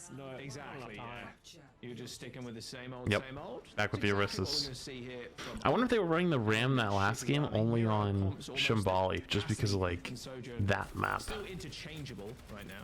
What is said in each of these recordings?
abilities? No, Exactly, yeah. You're just sticking with the same old, Yep. same old. Back with That's the exactly what Aristas. we're gonna see here from I wonder if they were running the Ram that last game Shikigami. only Hero on comps almost Shambali, just because of like and Sojourn. that map. Still interchangeable right now.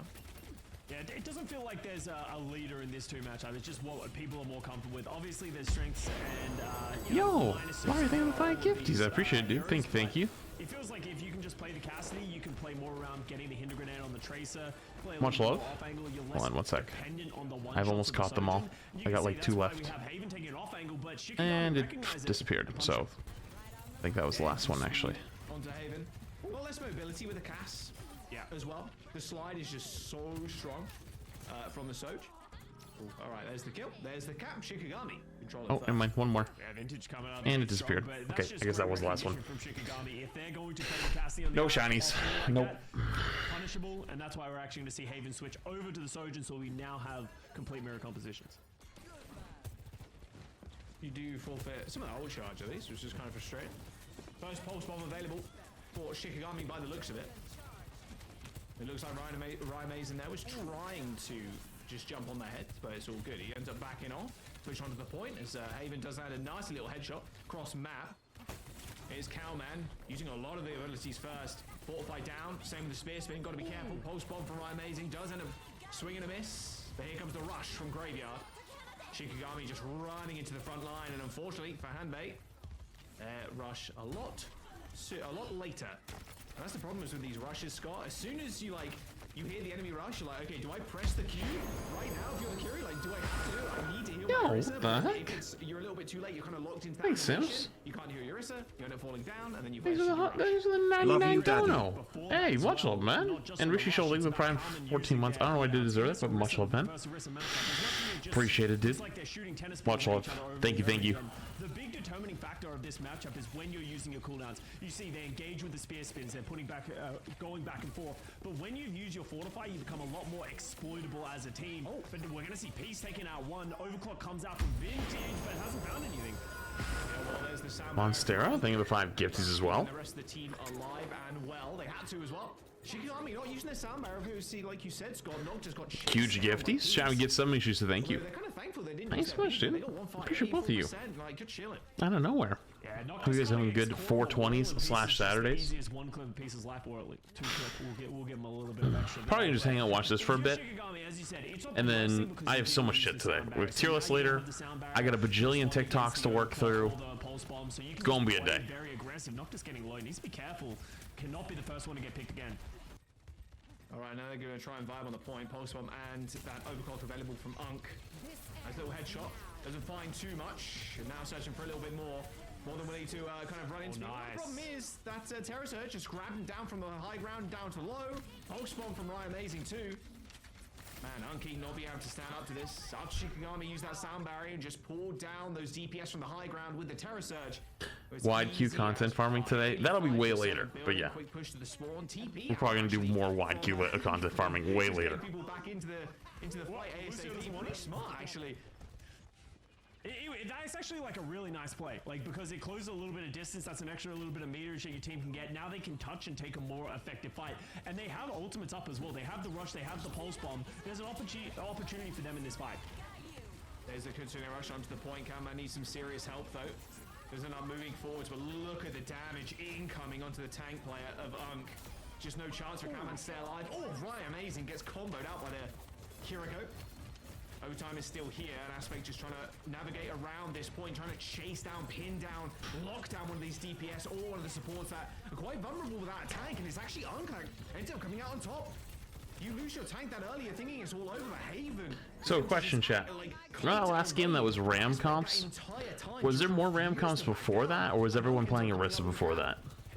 Yeah, it doesn't feel like there's a leader in this two matchup. It's just what people are more comfortable with. Obviously, there's strengths and Yo, Mario, thank you for the 5 gifties. I appreciate it, dude. Thank you. It feels like if you can just play the Cassidy, you can play more around getting the Hinder Grenade on the Tracer. Play Much love. off angle, you're Hold on one sec. on the I've almost caught them all. I got like 2 left. And it disappeared, so I think that was the last one actually. Onto Haven. Well, less mobility with the Cass. Yeah. As well. The slide is just so strong from the Soj. All right, there's the kill. There's the cap. Shikigami controlling Oh, first. never mind. One more. Yeah, Vintage coming out And it disappeared. strong, Okay, I guess that was the last one. From Shikigami. If they're going to play the Cassie on the No outside, shinies. like Nope. that, punishable, and that's why we're actually going to see Haven switch over to the Sojin, so we now have complete mirror compositions. You do forfeit some of the old charge at least, which is kind of frustrating. First pulse bomb available for Shikigami by the looks of it. It looks like Ryan Mason there was trying to just jump on their head, but it's all good. He ends up backing off, switch onto the point as Haven does that a nice little headshot cross map. Here's Cowman using a lot of the abilities first. Fortify down, same with the spear spin, got to be careful. Post bomb from Ryan Amazing does end up swinging a miss, but here comes the rush from Graveyard. Shikigami just running into the front line, and unfortunately for Hanbei, rush a lot later. And that's the problem is with these rushes, Scott. As soon as you hear the enemy rush, you're like, okay, do I press the Q right now if you're the Curie? Like, do I have to? I need to heal my Yo, Orisa. what the But heck? if you're a little bit too late, you're kind of locked into that Thanks, position. Sims. You can't heal your Orisa, you end up falling down, and then you These face are the your rush. these are the 99 dono. Hey, much love, man. And Rishi Show the Prime 14 months. I don't know why I did deserve it, but much love, man. Appreciate it, dude. Much love. Thank you. The big determining factor of this matchup is when you're using your cooldowns. You see, they engage with the spear spins, they're putting back, going back and forth. But when you use your fortify, you become a lot more exploitable as a team. Oh, but we're gonna see Peace taking out one. Overclock comes out from Vintage, but hasn't found anything. Yeah, well, there's the sound Monstera, thank you for the 5 gifties as well. The rest of the team alive and well. They had to as well. Shikigami not using their sound barrier because, see, like you said, Scott, Nog just got Huge gifties. Shall we get some issues to thank you? They're kind of thankful they didn't Thanks use so much, their dude. They got 1 fight, Appreciate both of you. 84%, like, good chilling. Out of nowhere. Yeah, Hope you guys having good 420s / Saturdays. Easiest one clip of Peace's life, or like 2 clip. We'll give him a little bit of extra. Probably just hang out and watch this for a bit. And then I have so much shit today. We have tier list later. I got a bajillion TikToks to work through. It's gonna be a day. Very aggressive, not just getting low. Needs to be careful. Cannot be the first one to get picked again. All right, now they're going to try and vibe on the point. Pulse bomb and that overclock available from Unk. Nice little headshot. Doesn't find too much. And now searching for a little bit more. More than willing to kind of run into me. Nice. The problem is that Terra Surge just grabbed him down from the high ground down to low. Pulse bomb from Ryan Amazing too. Man, Unky not being able to stand up to this. Shikigami used that sound barrier and just pulled down those DPS from the high ground with the Terra Surge. Wide Q content farming today. That'll be way later, but yeah. Quick push to the spawn. TP. We're probably gonna do more wide Q content farming way later. People back into the fight ASAP. Pretty smart, actually. That's actually like a really nice play, like because it closes a little bit of distance. That's an extra little bit of meters that your team can get. Now they can touch and take a more effective fight, and they have ultimates up as well. They have the rush, they have the pulse bomb. There's an opportunity for them in this fight. There's the continuing rush onto the point. Cam needs some serious help though. Doesn't end up moving forwards, but look at the damage incoming onto the tank player of Unk. Just no chance for Cam to stay alive. Oh, Ryan Amazing gets comboed out by the Kiriko. Overtime is still here, and Aspect just trying to navigate around this point, trying to chase down, pin down, lock down one of these DPS or one of the supports that are quite vulnerable without a tank, and it's actually Unk ends up coming out on top. You lose your tank that early, you're thinking it's all over Haven. So, question, chat. Remember the last game that was Ram comps? Was there more Ram comps before that, or was everyone playing Orisa before that?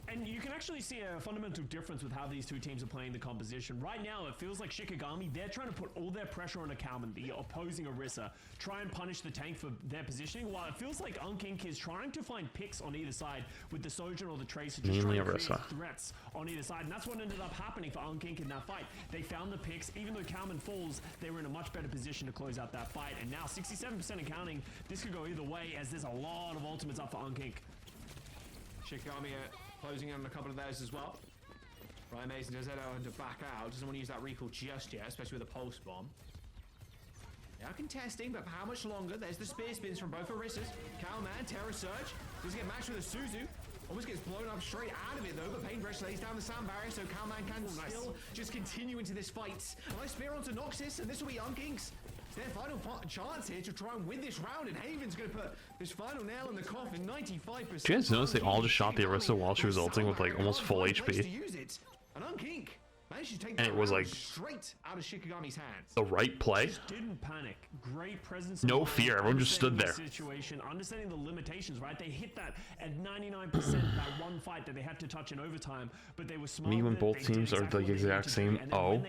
And you can actually see a fundamental difference with how these two teams are playing the composition. Right now, it feels like Shikigami, they're trying to put all their pressure on a Kalman, the opposing Orisa, try and punish the tank for their positioning, while it feels like Unkink is trying to find picks on either side with the Sojourn or the Tracer, just trying to create threats on either side. And that's what ended up happening for Unkink in that fight. They found the picks. Even though Kalman falls, they were in a much better position to close out that fight. And now 67% and counting, this could go either way, as there's a lot of ultimates up for Unkink. Shikigami closing on a couple of those as well. Ryan Mason does head out to back out. Doesn't want to use that recall just yet, especially with a pulse bomb. They are contesting, but for how much longer? There's the spear spins from both Orissas. Cowman, Terror Surge. Does get matched with a Suzu. Almost gets blown up straight out of it though, but Paintbrush lays down the sound barrier, so Cowman can still just continue into this fight. A nice spear onto Noxus, and this will be UNC's. It's their final chance here to try and win this round, and Haven's going to put this final nail in the coffin, 95%. Did you guys notice they all just shot the Orisa while she was ulting with like almost full HP? And UNC managed to take And it was like straight out of Shikigami's hands. the right play. Didn't panic. Great presence. No fear. Everyone just stood there. Situation, understanding the limitations, right? They hit that at 99%. That one fight that they had to touch in overtime, but they were smart. Me when both teams are the exact same. Oh,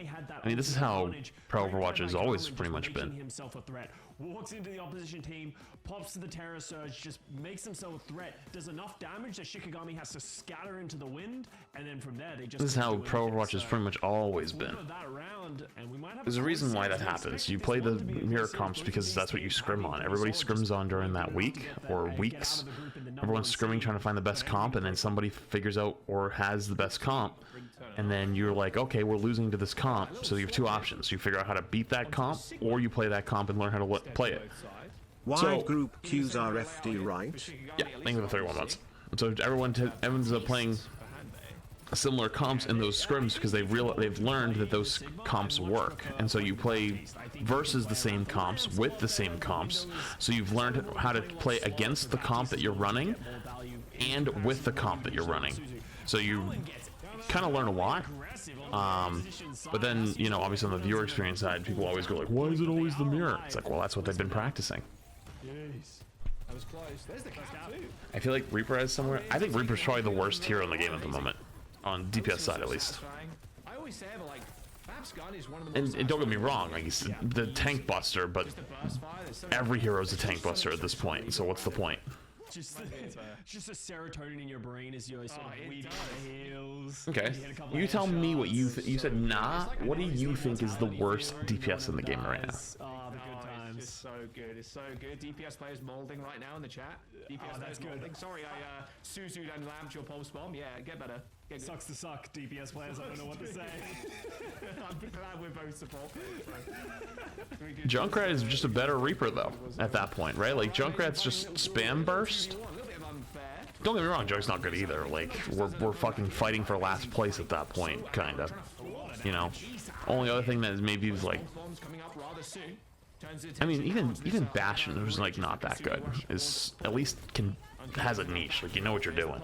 I mean, this is how Pro Overwatch has always pretty much been. Himself a threat. Walks into the opposition team, pops to the Terror Surge, just makes himself a threat, does enough damage that Shikigami has to scatter into the wind, and then from there they just. This is how Pro Overwatch has pretty much always been. There's a reason why that happens. You play the mirror comps because that's what you scrim on. Everybody scrims on during that week or weeks. Everyone's scrimming trying to find the best comp, and then somebody figures out or has the best comp, and then you're like, okay, we're losing to this comp, so you have two options. You figure out how to beat that comp, or you play that comp and learn how to play it. Wide group Qs are FD, right? Yeah, thank you for the 31 months. So everyone ends up playing similar comps in those scrims because they've learned that those comps work, and so you play versus the same comps with the same comps, so you've learned how to play against the comp that you're running and with the comp that you're running, so you kind of learn a lot. But then, you know, obviously on the viewer experience side, people always go like, why is it always the mirror? It's like, well, that's what they've been practicing. That was close. There's the cap too. I feel like Reaper has somewhere. I think Reaper's probably the worst hero in the game at the moment, on DPS side at least. I always say, but like, Fab's gun is one of the most. And don't get me wrong, like he's the tank buster, but every hero's a tank buster at this point. So what's the point? Just a serotonin in your brain as you're sort of weeding the hills. Okay, you tell me what you you said. Nah, what do you think is the worst DPS in the game right now? Oh, the good times. It's so good. It's so good. DPS players molding right now in the chat. DPS that's good. molding. Sorry, I Suzu'd and lamped your pulse bomb. Yeah, get better. Get Sucks to suck, DPS players. I don't know what to say. I'm glad we're both support. Junkrat is just a better Reaper though. At that point, right? Like Junkrat's just spam burst. Don't get me wrong, Joke's not good either. Like we're fucking fighting for last place at that point, kind of. You know. Only other thing that is maybe is like. I mean, even Bastion, who's like not that good, is at least has a niche. Like you know what you're doing.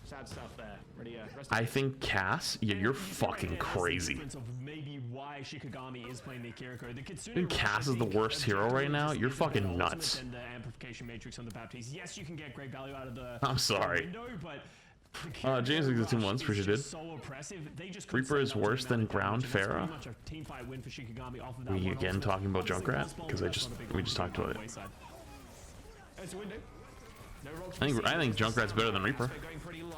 Sad stuff there. Ready, I think Cass, yeah, you're fucking crazy. Maybe why Shikigami is playing the Kiriko. I think Cass is the worst hero right now. You're fucking nuts. The amplification matrix on the Baptiste. Yes, you can get great value out of the. I'm sorry. No, but. James is 2 months, appreciate it. Reaper is worse than Ground Pharah. We again talking about Junkrat because we just talked about it. I think Junkrat's better than Reaper. Going pretty low.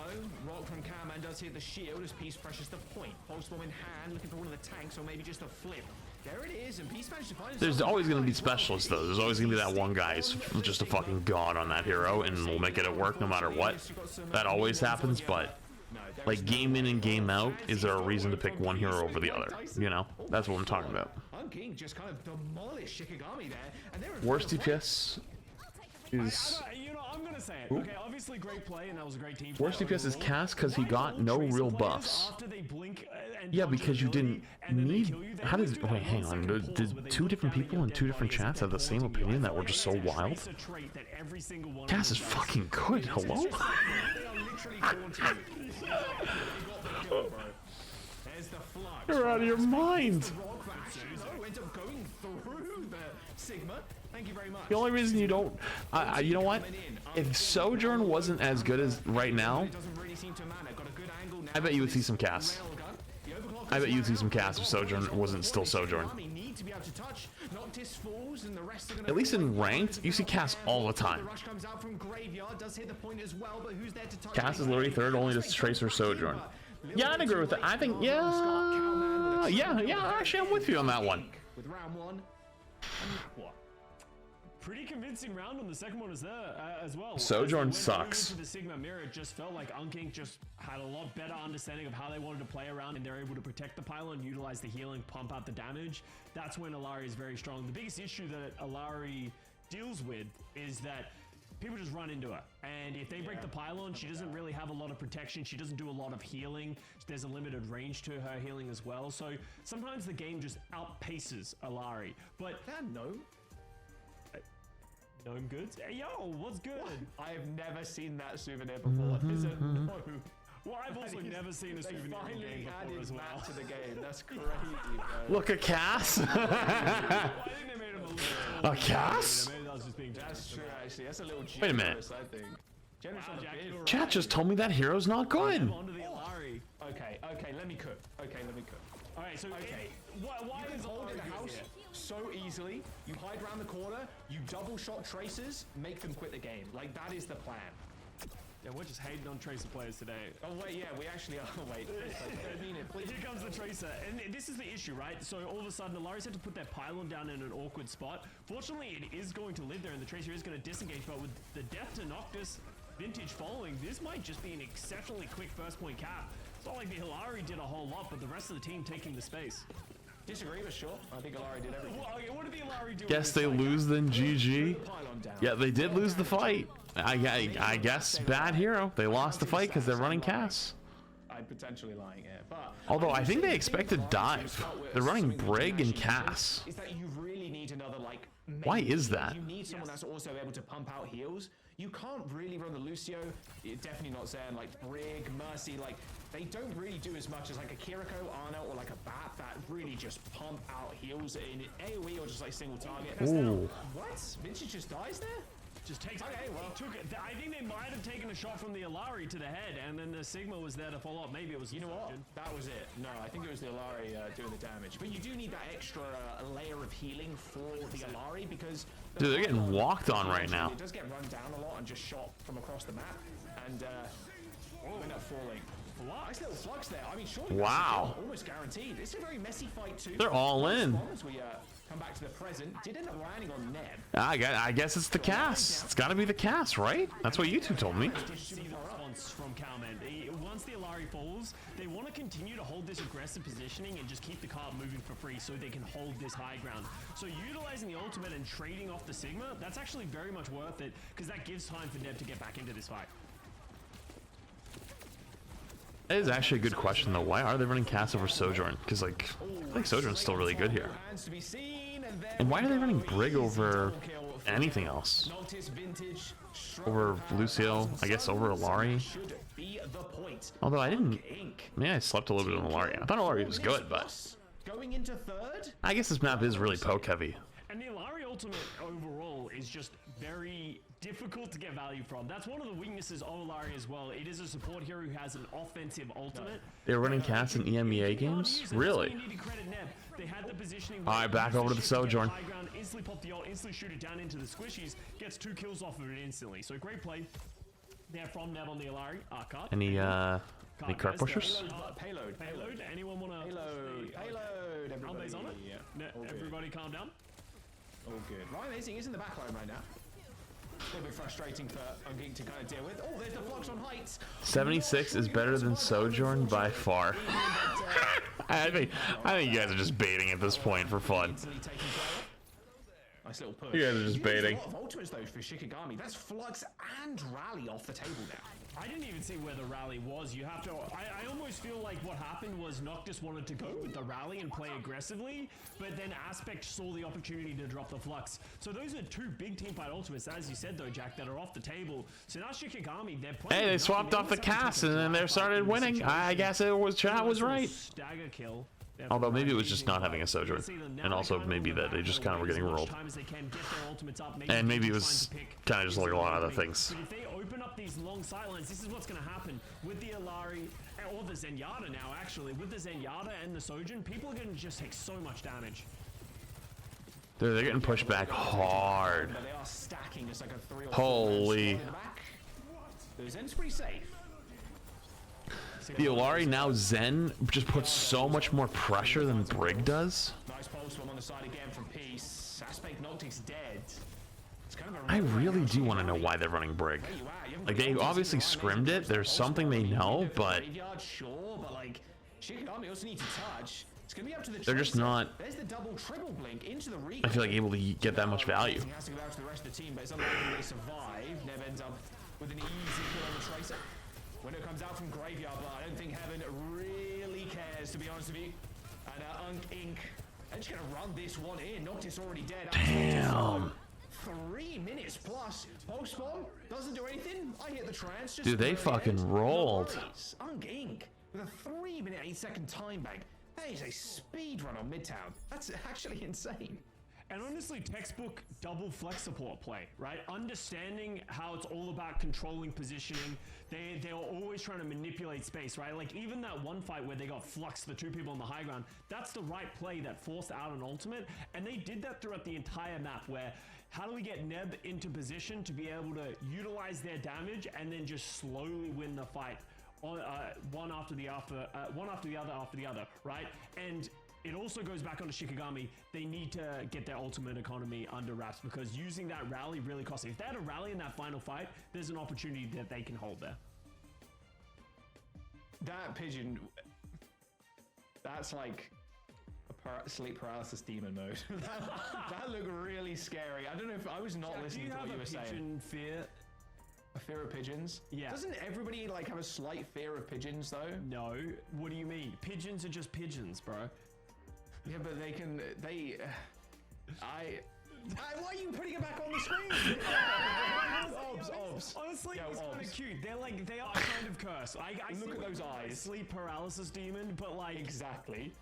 Rock from Cowman does hit the shield as Peace presses the point. Pulse bomb in hand, looking for one of the tanks, or maybe just a flip. There it is, and Peace managed to find. There's always going to be specialists though. There's always going to be that one guy who's just a fucking god on that hero, and will make it work no matter what. That always happens, but like game in and game out, is there a reason to pick one hero over the other? You know, that's what I'm talking about. Just kind of demolished Shikigami there, and worst DPS is. I'm gonna say it. Okay, obviously great play, and that was a great team. Worst DPS is Cass because he got no real buffs. Yeah, because you didn't need. How did? Wait, hang on. Did two different people in two different chats have the same opinion that were just so wild? Cass is fucking good. Hello. You're out of your mind. Thank you very much. The only reason you don't, you know what? If Sojourn wasn't as good as right now, I bet you would see some Cass. I bet you'd see some Cass if Sojourn wasn't still Sojourn. At least in ranked, you see Cass all the time. Cass is literally third only to Tracer Sojourn. Yeah, I'd agree with that. I think, yeah, actually I'm with you on that one. With round one, what? pretty convincing round on the second one as well. Sojourn As they went sucks. over to the Sigma mirror, it just felt like UNC just had a lot better understanding of how they wanted to play around, and they're able to protect the pylon, utilize the healing, pump out the damage. That's when Alari is very strong. The biggest issue that Alari deals with is that people just run into her, and if they break the pylon, she doesn't really have a lot of protection. She doesn't do a lot of healing. There's a limited range to her healing as well, so sometimes the game just outpaces Alari. But Gnome Goods? Hey, yo, what's good? I have never seen that souvenir before. There's a no. Well, I've also never seen a souvenir in the finally game before added as well. that to the game. That's crazy. Look at Cass. Well, I think they made him a little... A Cass? Maybe that was just being That's true, actually. That's a little generous, Wait a minute. I think. Generous on the Jack, bid. you're Chat just told me that hero's not good. Onto the Alari. Okay, let me cook. All right, so why You is can hold in Alari the house here? so easily. You hide around the corner, you double shot tracers, make them quit the game. Like, that is the plan. Yeah, we're just hating on Tracer players today. Oh, wait, yeah, we actually are. Wait, I mean it, please. Here comes the Tracer, and this is the issue, right? So all of a sudden, Alari's had to put their pylon down in an awkward spot. Fortunately, it is going to live there, and the Tracer is going to disengage, but with the death to Noctis Vintage following, this might just be an exceptionally quick first point cap. It's not like the Alari did a whole lot, but the rest of the team taking the space. Disagree, but sure. I think Alari did everything. Well, okay, what did the Alari do? Guess they lose then GG. Pylon down. Yeah, they did lose the fight. I guess bad hero. They lost the fight because they're running Cass. I'm potentially lying here, but Although I think they expected dive. They're running Brig and Cass. is that you really need another like. Why is that? You need someone that's also able to pump out heals. You can't really run the Lucio. You're definitely not saying like Brig, Mercy. Like they don't really do as much as like a Kiriko, Ana, or like a Bat that really just pump out heals in AOE or just like single target. Ooh. What? Vintage just dies there? Just takes Okay, well. took it. I think they might have taken a shot from the Alari to the head, and then the Sigma was there to follow up. Maybe it was. You know what? That was it. No, I think it was the Alari doing the damage. But you do need that extra layer of healing for the Alari because... Dude, they're getting walked on right now. It does get run down a lot and just shot from across the map. And end up falling. Nice little flux there. I mean, surely Wow. that's almost guaranteed. It's a very messy fight too. They're all in. As we come back to the present, did end up landing on Neb. I guess it's the Cass. It's got to be the Cass, right? That's what you two told me. See the response from Calman. Once the Alari falls, they want to continue to hold this aggressive positioning and just keep the cart moving for free so they can hold this high ground. So utilizing the ultimate and trading off the Sigma, that's actually very much worth it because that gives time for Neb to get back into this fight. That is actually a good question, though. Why are they running Cass over Sojourn? Because, like, I think Sojourn's still really good here. Hands to be seen, and then And why are they running very Brig easy over double kill for anything else? Noctis, Vintage, Over Lucio, I guess over Alari. should be the point. Although I didn't... Inc. Maybe I slept a little bit on Alari. I thought Alari was good, but... Going into third? I guess this map is really poke heavy. And the Alari ultimate overall is just very difficult to get value from. That's one of the weaknesses of Alari as well. It is a support hero who has an offensive ultimate. They're running Cass in EMEA games? Really? They had the positioning. Alright, back over to the Sojourn. High ground, instantly pop the ult, instantly shoot it down into the squishies, gets 2 kills off of it instantly. So great play there from Neb on the Alari. Cut. Any cart pushers? Payload. Payload. Anyone want to? Payload. Everybody. on it? Yeah. All good. Everybody calm down. All good. Ryan Amazing is in the backline right now. A little bit frustrating for Unging to kind of deal with. Oh, there's the flux on heights. 76 is better than Sojourn by far. I think you guys are just baiting at this point for fun. Nice little push. You guys are just baiting. A lot of ultimates though for Shikigami. That's flux and rally off the table now. I didn't even see where the rally was. You have to. I almost feel like what happened was Noctis wanted to go with the rally and play aggressively, but then Aspect saw the opportunity to drop the flux. So those are 2 big team fight ultimates, as you said though, Jack, that are off the table. So now Shikigami, they're playing. Hey, they swapped off the Cass and then they started winning. I guess it was chat was right. Stagger kill. Although maybe it was just not having a Sojourn, and also maybe that they just kind of were getting rolled. And maybe it was kind of just like a lot of other things. But if they open up these long sightlines, this is what's going to happen with the Alari, or the Zenyatta now actually, with the Zenyatta and the Sojourn, people are going to just take so much damage. Dude, they're getting pushed back hard. But they are stacking just like a 3 or 4 Holy. in the back. The Zen's pretty safe. The Alari now Zen just puts so much more pressure than Brig does. Nice pulse one on the side again from Peace. Aspect Noctis dead. I really do want to know why they're running Brig. Like, they obviously scrimmed it. There's something they know, but Sure, but like Shikigami also needs to touch. It's gonna be up to the they're just not, There's the double triple blink into the I feel like, able to get that much value. He has to go out to the rest of the team, but it's unlikely they survive. Nev ends up with an easy kill on the Tracer. Window comes out from Graveyard, but I don't think Heaven really cares, to be honest with you. And Ink, they're just gonna run this one in. Noctis already dead. Damn. 3 minutes plus. Post bomb doesn't do anything. I hit the trance. Just Dude, they fucking rolled. Ink with a 3-minute 8-second time bank. That is a speed run on Midtown. That's actually insane. And honestly, textbook double flex support play, right? Understanding how it's all about controlling positioning. They were always trying to manipulate space, right? Like even that one fight where they got fluxed, the two people on the high ground, that's the right play that forced out an ultimate. And they did that throughout the entire map where how do we get Neb into position to be able to utilize their damage and then just slowly win the fight on one after the other, right? And it also goes back onto Shikigami. They need to get their ultimate economy under wraps because using that rally really costs. If they had a rally in that final fight, there's an opportunity that they can hold there. That pigeon, that's like a sleep paralysis demon mode. that looked really scary. I don't know if I was not Jack, listening to what you were saying. Pigeon fear? A fear of pigeons? Yeah. Doesn't everybody like have a slight fear of pigeons though? No. What do you mean? Pigeons are just pigeons, bro. Yeah, but why are you putting it back on the screen? Obs. Honestly, Yo, it's kind of cute. They are kind of cursed. I Look at those eyes. Sleep paralysis demon, but like Exactly.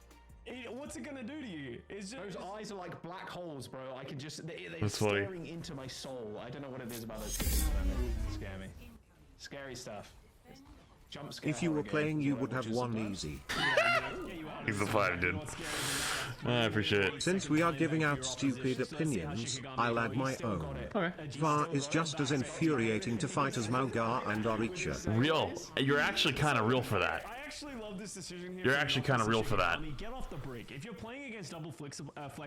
What's it gonna do to you? It's just Those eyes are like black holes, bro. I can just they're That's funny. staring into my soul. I don't know what it is about those things. They scare me. Scary stuff. Jump scare. If you were horror playing, games, you or would have which is won the easy. He's the 5, dude. I appreciate it. Since we are giving out stupid opinions, I'll add my own. Okay. VAR is just as infuriating to fight as Maugar and Oricha. Real. You're actually kind of real for that. I actually love this decision here. You're actually kind of real for that. Get off the Brig. If you're playing against double flex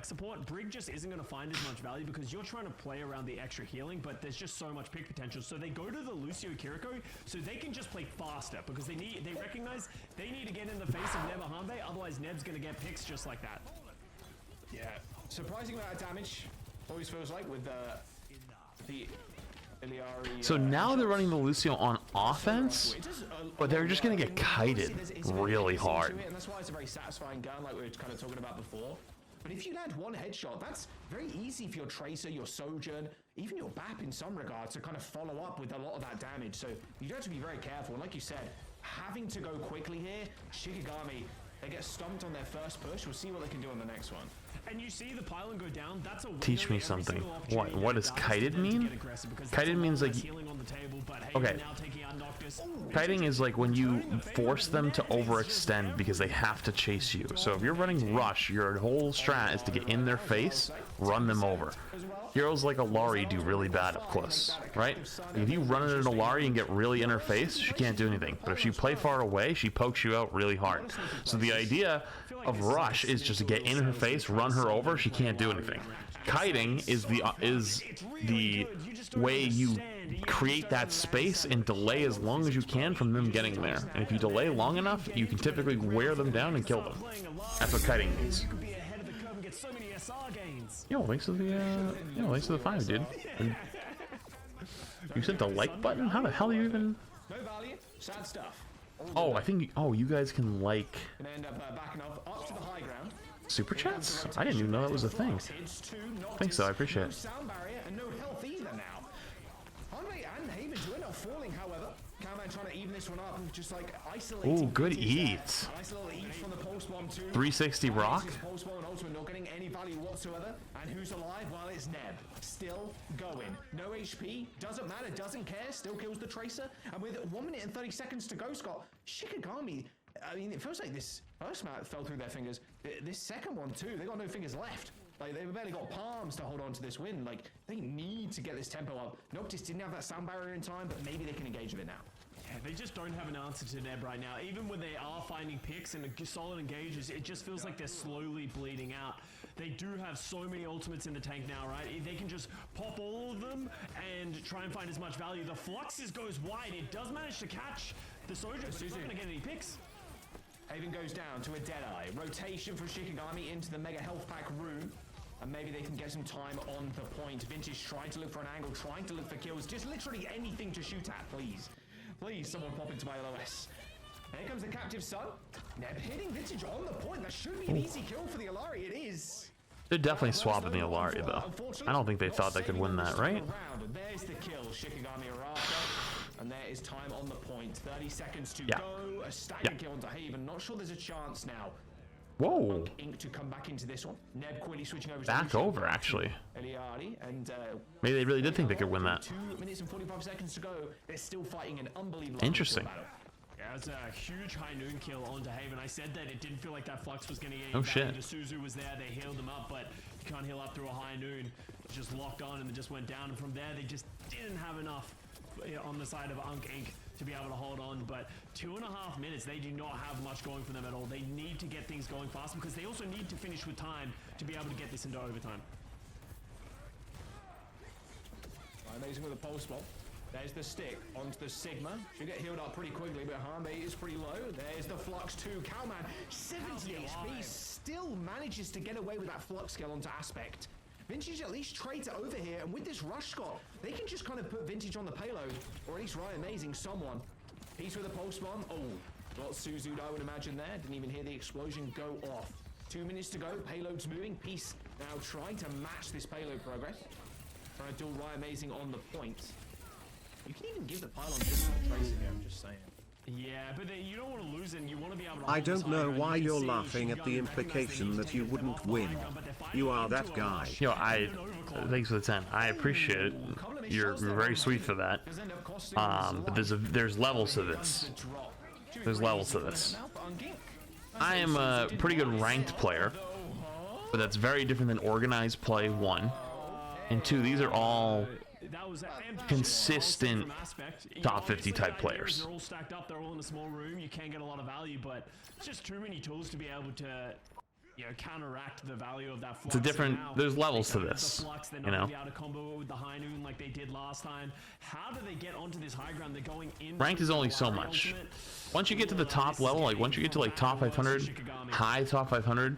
support, Brig just isn't going to find as much value because you're trying to play around the extra healing, but there's just so much pick potential. So they go to the Lucio Kiriko so they can just play faster because they recognize they need to get in the face of Neb Ahambe, otherwise Neb's going to get picks just like that. Yeah. Surprising amount of damage. Always feels like with the Iliari. So now they're running the Lucio on offense, but they're just going to get kited really hard. And that's why it's a very satisfying gun, like we were kind of talking about before. But if you land one headshot, that's very easy for your Tracer, your Sojourn, even your BAP in some regards to kind of follow up with a lot of that damage. So you do have to be very careful. And like you said, having to go quickly here, Shikigami, they get stumped on their first push. We'll see what they can do on the next one. And you see the pylon go down. That's a Teach me something. What does kited mean? Kited means like, okay. Kiting is like when you force them to overextend because they have to chase you. So if you're running rush, your whole strat is to get in their face, run them over. Heroes like Alari do really bad up close, right? If you run into an Alari and get really in her face, she can't do anything. But if she play far away, she pokes you out really hard. So the idea of rush is just to get in her face, run her over, she can't do anything. Kiting is the way you create that space and delay as long as you can from them getting there. And if you delay long enough, you can typically wear them down and kill them. That's what kiting means. Yo, thanks to the 5, dude. And you sent the like button? How the hell do you even? No value, sad stuff. Oh, I think. Oh, you guys can like. Gonna end up backing up to the high ground. Super chats? I didn't even know that was a thing. Thanks, though. I appreciate it. Sound barrier and no health either now. Andre and Haven to end up falling, however. Cowman trying to even this one up and just like isolating. Ooh, good eats. Nice little eat from the pulse bomb too. 360 rock. Pulse bomb and ultimate not getting any value whatsoever. And who's alive? Well, it's Neb. Still going. No HP. Doesn't matter. Doesn't care. Still kills the Tracer. And with 1 minute and 30 seconds to go, Scott, Shikigami. I mean, it feels like this first map fell through their fingers. This second one too. They got no fingers left. Like, they've barely got palms to hold on to this win. Like, they need to get this tempo up. Noctis didn't have that sound barrier in time, but maybe they can engage with it now. they just don't have an answer to Neb right now. Even when they are finding picks and solid engages, it just feels like they're slowly bleeding out. They do have so many ultimates in the tank now, right? They can just pop all of them and try and find as much value. The Fluxus goes wide. It does manage to catch the Soju, but he's not going to get any picks. Haven goes down to a Deadeye. Rotation from Shikigami into the Mega Health Pack room. And maybe they can get some time on the point. Vintage trying to look for an angle, trying to look for kills. Just literally anything to shoot at, please. Please, someone pop into my LOS. Here comes the Captive Sun. Neb hitting Vintage on the point. That should be an easy kill for the Alari. It is. They're definitely swapping the Alari, though. I don't think they thought they could win that, right? There's the kill. Shikigami are after. And there is time on the point. 30 seconds to go. A stagger kill onto Haven. Not sure there's a chance now. Whoa. Ink to come back into this one. Neb quickly switching over. Back over, actually. Eliardi and maybe they really did think they could win that. 2 minutes and 45 seconds to go. They're still fighting an unbelievable. Interesting. Yeah, it's a huge high noon kill onto Haven. I said that it didn't feel like that Flux was going to get oh shit. Suzu was there. They healed him up, but you can't heal up through a high noon. Just locked on and it just went down. And from there, they just didn't have enough on the side of Unk Inc. to be able to hold on, but 2.5 minutes, they do not have much going for them at all. They need to get things going fast because they also need to finish with time to be able to get this into overtime. Amazing with a pulse bomb. There's the stick onto the Sigma. Should get healed up pretty quickly, but Harmbe is pretty low. There's the Flux 2. Cowman, 70 HP, still manages to get away with that Flux skill onto Aspect. Vintage at least trades it over here, and with this rush Scott, they can just kind of put Vintage on the payload, or at least Ryan Amazing someone. Piece with a pulse bomb. Oh, got Suzu'd, I would imagine there. Didn't even hear the explosion go off. 2 minutes to go. Payload's moving. Piece now trying to match this payload progress. Trying to duel Ryan Amazing on the point. You can even give the pylon just tracing here, I'm just saying. Yeah, but you don't want to lose it, and you want to be able to... I don't know why you're laughing at the implication that you wouldn't win. You are that guy. Yo, thanks for the 10. I appreciate it. You're very sweet for that. But there's levels to this. There's levels to this. I am a pretty good ranked player, but that's very different than organized play, 1. And 2, these are all consistent top 50 type players. They're all stacked up. They're all in a small room. You can't get a lot of value, but it's just too many tools to be able to, you know, counteract the value of that Flux. It's a different. There's levels to this. Flux, they're you not know. be able to combo it with the high noon like they did last time. How do they get onto this high ground? They're going in. Ranked is only so much. Once you get to the top level, like once you get to like top 500, high top 500,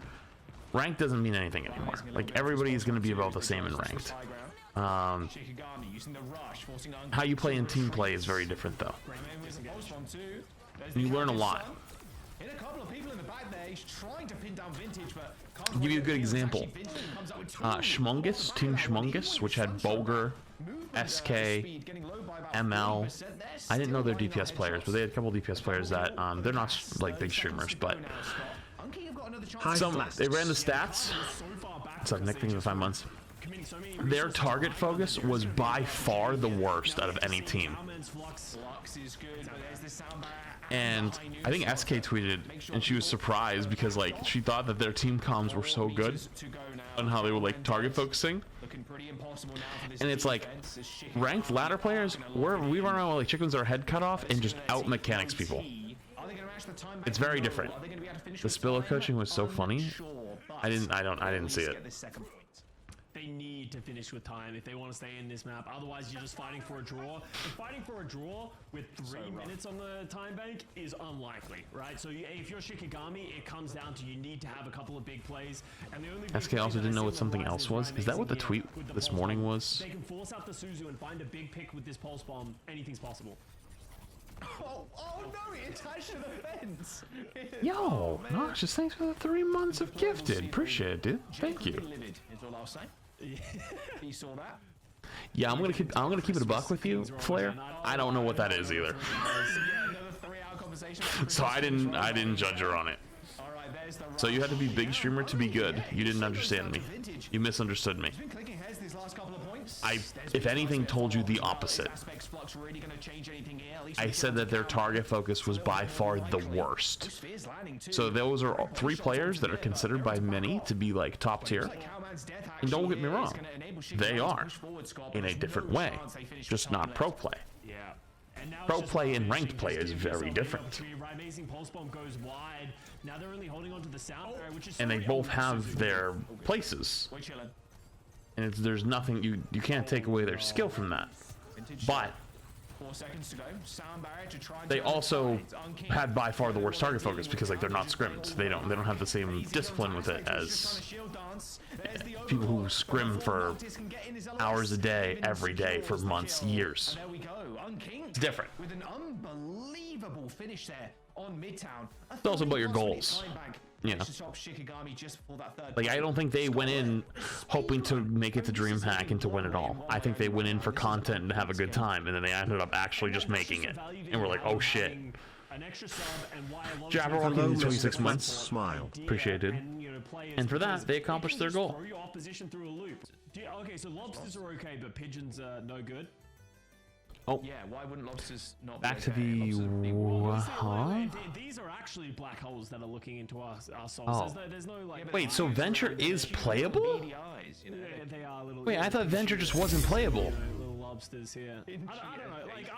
ranked doesn't mean anything anymore. Like everybody is going to be about the same in ranked. How you play in team play is very different though. You learn a lot. I'll give you a good example. Schmungus, Team Schmungus, which had Bulger, SK, ML. I didn't know they're DPS players, but they had a couple DPS players that they're not like big streamers, but they ran the stats. What's up, Nick? Thank you for 5 months. Their target focus was by far the worst out of any team. And I think SK tweeted, and she was surprised because like she thought that their team comms were so good on how they were like target focusing. And it's like ranked ladder players, we run around with like chickens with our head cut off and just out mechanics people. It's very different. The Spiller coaching was so funny. I didn't see it. They need to finish with time if they want to stay in this map. Otherwise, you're just fighting for a draw. And fighting for a draw with 3 minutes on the time bank is unlikely, right? So if you're Shikigami, it comes down to you need to have a couple of big plays. And the only SK also didn't know what something else was. Is that what the tweet this morning was? They can force out the Suzu and find a big pick with this pulse bomb. Anything's possible. Oh no, it attached to the fence. Yo, Noxious, thanks for the 3 months of gifted. Appreciate it, dude. Thank you. He saw that. Yeah, I'm gonna keep it a buck with you, Flair. I don't know what that is either. So I didn't judge her on it. So you had to be big streamer to be good. You didn't understand me. You misunderstood me. I, if anything, told you the opposite. I said that their target focus was by far the worst. So those are 3 players that are considered by many to be like top tier. And don't get me wrong, they are in a different way, just not pro play. Yeah. And now pro play and ranked play is very different. Amazing pulse bomb goes wide. Now they're only holding on to the sound barrier, which is And they both have their places. We're chilling. And there's nothing, you can't take away their skill from that. But 4 seconds to go. Sound barrier to try and they also had by far the worst target focus because like they're not scrimmed. They don't have the same discipline with it as people who scrim for hours a day, every day for months, years. There we go. It's different. With an unbelievable finish there on Midtown. It's also about your goals. Yeah. Like I don't think they went in hoping to make it to DreamHack and to win it all. I think they went in for content and to have a good time, and then they ended up actually just making it. And we're like, oh shit. Jabberwocky 26 months. Smile. Appreciated. And for that, they accomplished their goal. Okay, so lobsters are okay, but pigeons are no good. Oh, yeah, why wouldn't lobsters not back be to okay? the These are actually black holes that are looking into our souls. There's no like. Wait, so Venture is playable? Beady eyes, you know? They are little. Wait, I thought Venture just wasn't playable. Little lobsters here. I don't know. Like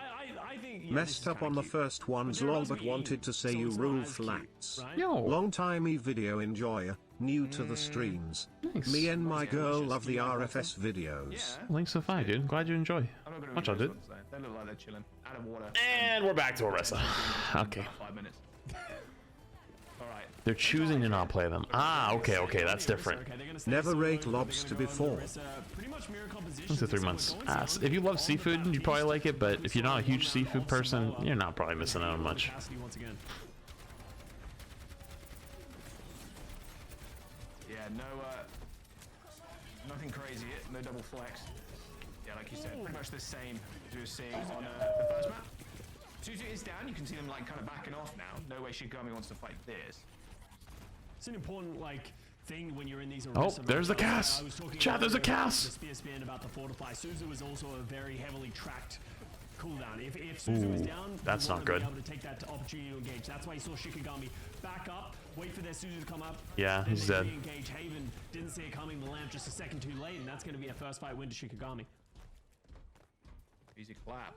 I think. Yeah, Messed up on the first ones lol, but wanted to say you rule flats. Yo, Long time video enjoyer, new to the streams. nice. Me and my girl love the RFS videos. Links to 5, dude. Glad you enjoy. I'm not gonna Much read I those did. ones, though. They look like they're chilling. Out of water. And we're back to Orisa. Okay. 5 minutes. Alright. They're choosing to not play them. Ah, okay, that's different. Never rate lobster before. It's 3 months. If you love seafood, you probably like it, but if you're not a huge seafood person, you're not probably missing out on much. Yeah, nothing crazy, no double flex. Yeah, like you said, pretty much the same as we were seeing on the first map. Suzu is down, you can see them like kind of backing off now. No way Shikigami wants to fight this. It's an important like thing when you're in these. Oh, there's the Cass. Chat, there's a Cass. The SPSBN about the fortify. Suzu was also a very heavily tracked cooldown. If Suzu was down, that's not good. Be able to take that opportunity to engage. That's why you saw Shikigami back up, wait for their Suzu to come up. Yeah, he's dead. Engage Haven, didn't see it coming. The lamp just a second too late, and that's going to be a first fight win to Shikigami. Easy clap,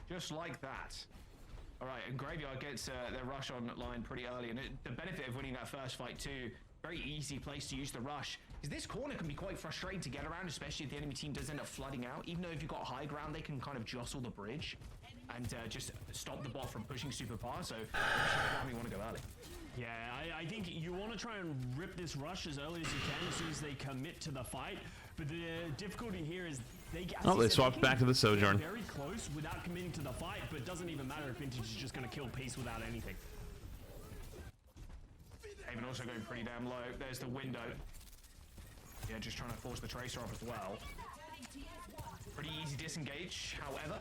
just like that. All right, and Graveyard gets their rush online pretty early, and the benefit of winning that first fight too, very easy place to use the rush, is this corner can be quite frustrating to get around, especially if the enemy team does end up flooding out. Even though if you've got high ground, they can kind of jostle the bridge and just stop the bot from pushing super far, so we want to go early. Yeah, I think you want to try and rip this rush as early as you can, as soon as they commit to the fight, but the difficulty here is they swapped back to the Sojourn. Very close without committing to the fight, but it doesn't even matter if Vintage is just going to kill Peace without anything. Haven also going pretty damn low. There's the window. Yeah, just trying to force the Tracer off as well. Pretty easy disengage, however,